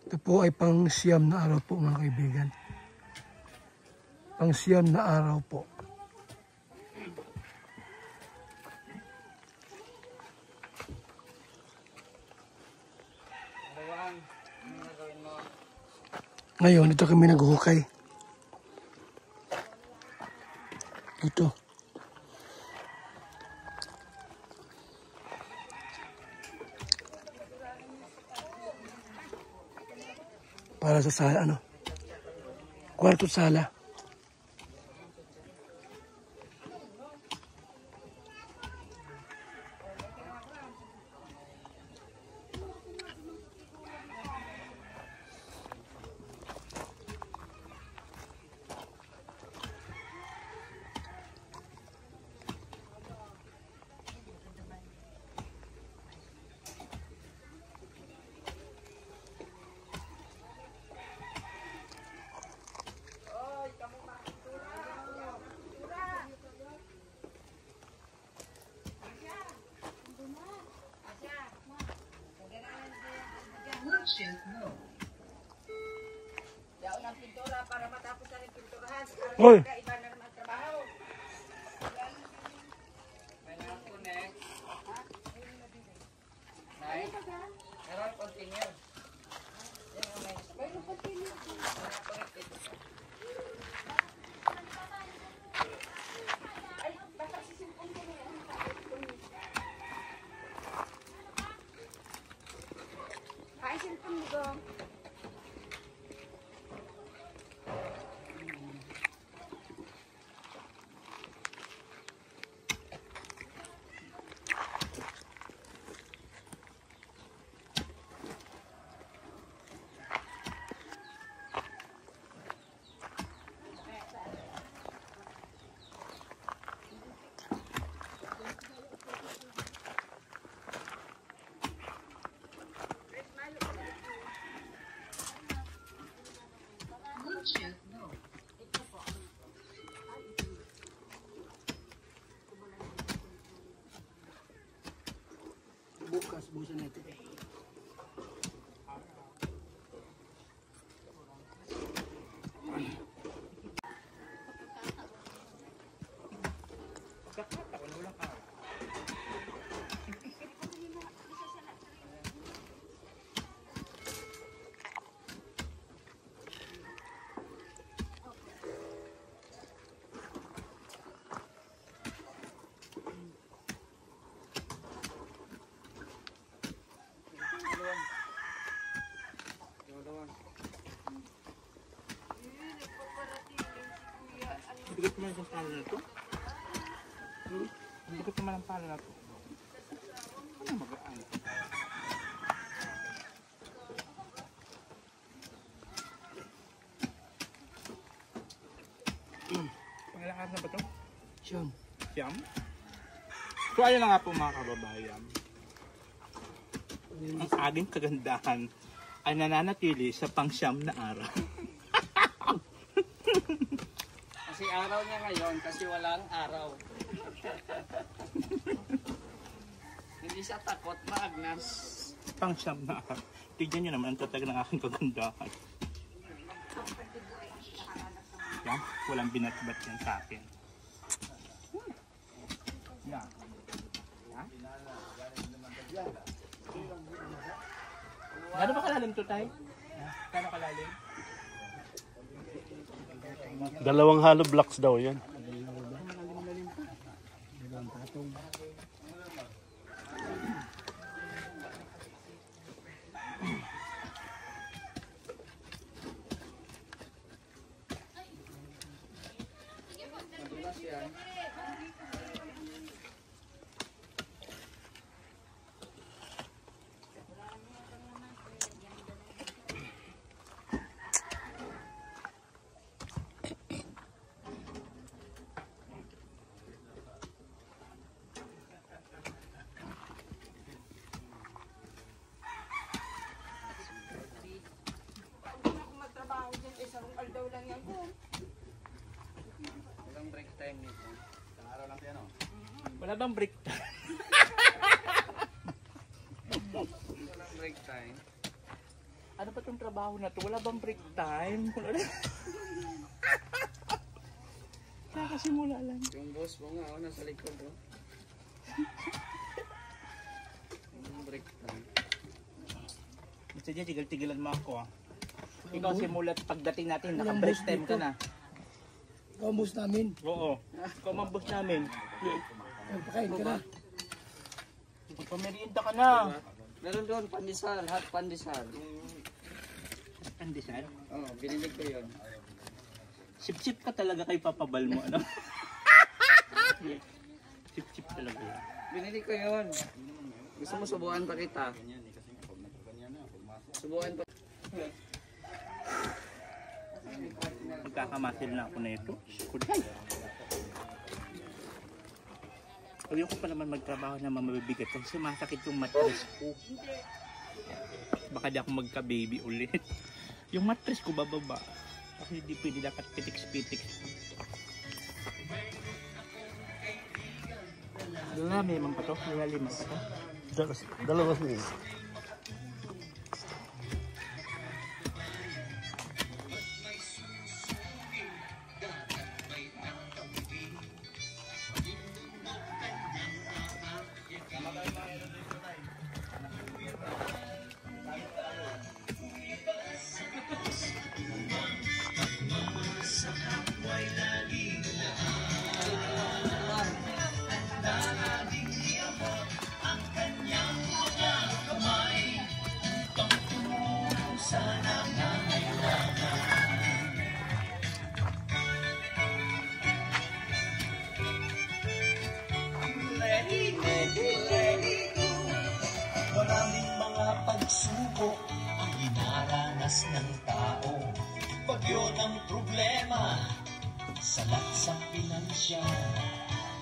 Ito po ay pang-siyam na araw po mga kaibigan. Pang-siyam na araw po. Ngayon, ito kami naghuhukay. Ito. Para sa sala, ano? Kwarto sala. Hoy! Bukas, busan natin. Bigat naman ang pala na ito. Bigat naman ang pala na ito. Ano magaan? Pangalang araw na ba ito? Siyam. Siyam? So ayun na nga po mga kababayan. Ang aking kagandahan ay nananatili sa pang-siyam na araw. Kasi araw niya ngayon kasi walang araw. Hindi siya takot, maagnas. Pang-siyam na araw. Tignan nyo naman ang tatag ng aking kagandahan. Yan, walang binatbat yan sa akin. Yan. Gano'n ba kalalim ito tayo? Gano'n kalalim? 2 hollow blocks daw yan. Walang break time nito. Isang araw lang yan, Wala bang break time? Walang break time. Ano ba itong trabaho na to? Wala bang break time? Kakasimula lang. Yung boss mo nga, nasa likod, oh. Yung break time. Basta dyan, tigil-tigilan mo ako ah. Ikaw simulat pagdating natin, naka-break time ka na. Ikaw ang boss namin. Oo. Ikaw ang boss namin. Magpakain ka na. Magpamerienda ka na. Meron doon, pandesal, hot pandesal. Pandesal? Oh, binili ko yun. Sip-sip ka talaga kay Papa Bal mo, ano? Sip-sip talaga yun. Binili ko yun. Gusto mo subukan pa kita? Subukan pa. Magkakamasil na ako na ito. Kuday. Ayoko pa naman magtrabaho na mabibigat kasi masakit yung mattress ko. Baka di ako magka-baby ulit. Yung mattress ko bababa. Kasi hindi pwede dapat pitik-pitik. Dalawa may limang pa to? Dalawa limang pa to? Dalawa sila. Maraming mga pagsubok ang hinaranas ng tao. Bagyo ng problema, salat sa pinansiyal,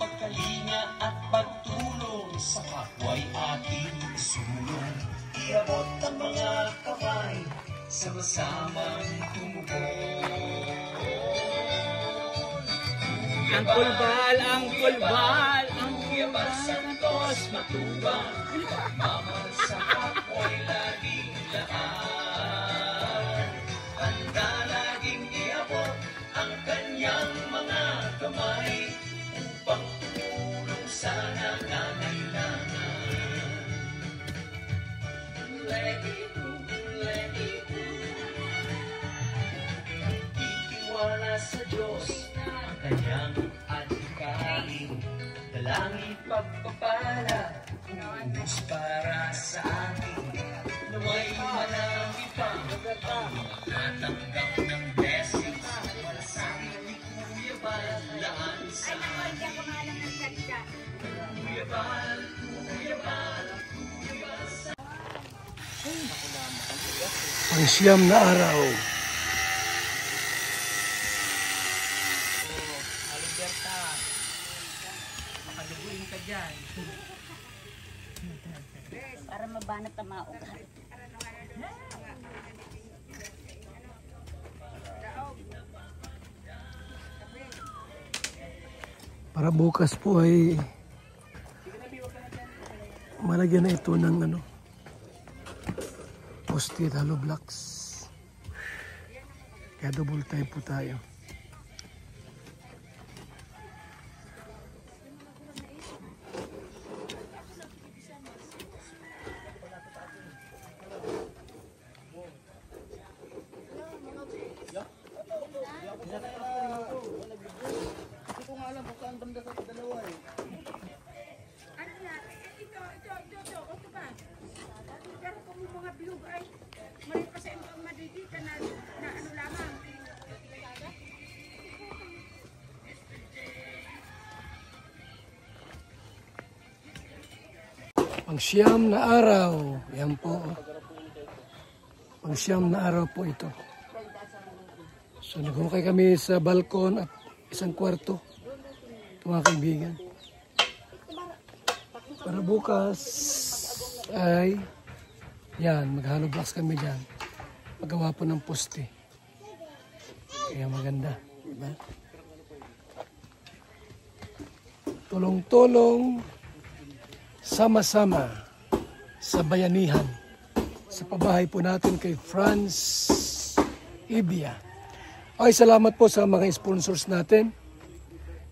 pagkalinga at pagtulong sa kapwa'y ating sulong. Iabot ang mga kamay, sama-samang tumugon. Ang kulbal, ang kulbal, ang Kulbal santos matubang, mamang sa kapwa'y laging laan. Handa laging iabot ang kanyang mga kamay upang tumulong sa nangangailangan. Let it go, let it go. Itiwala sa Diyos ang kanyang adhikain. Dalangin pagpapala, uubos para sa atin. Naway manami pa, makatanggap ng blessings. Para sa akin ni Kuya Bal, laan sa atin. Kuya Bal, Kuya Bal, Kuya Bal sa Pang-siyam na araw. Alberta. Makaduguin ka dyan. Para mabanat ang mga ugat. Para bukas po ay malagyan na ito ng ano, poste at hollow blocks. Kaya double time po tayo. Pang-siyam na araw. Yan po. Pang-siyam na araw po ito. So naghukay kami sa balkon at isang kwarto. Ito mga kaibigan. Para bukas ay yan, mag-hollow blocks kami dyan. Magawa po ng poste. Kaya maganda. Diba? Tulong-tulong, sama-sama sa bayanihan, sa pabahay po natin kay Franz Ibia. Okay, salamat po sa mga sponsors natin.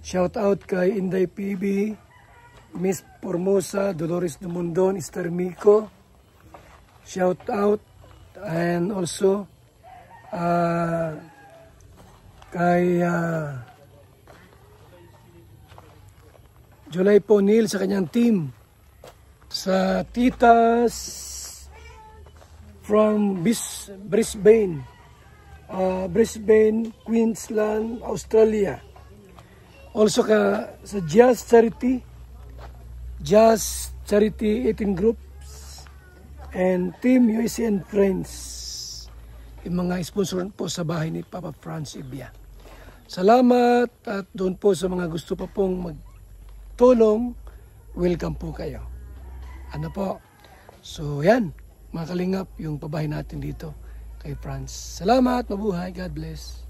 Shout out kay Inday PB, Miss Formosa, Dolores Dumundon, Esther Mico. Shout out, and also kay July Ponil sa kanyang team, sa titas from Brisbane, Queensland, Australia. Also sa Jazz Charity 18 Groups and Team USA and Friends, yung mga sponsor po sa bahay ni Papa Franz Ibia. Salamat, at doon po sa mga gusto pa pong magtulong, welcome po kayo. Ano po? So yan, mga kalingap, yung pabahay natin dito kay Franz. Salamat, mabuhay, God bless.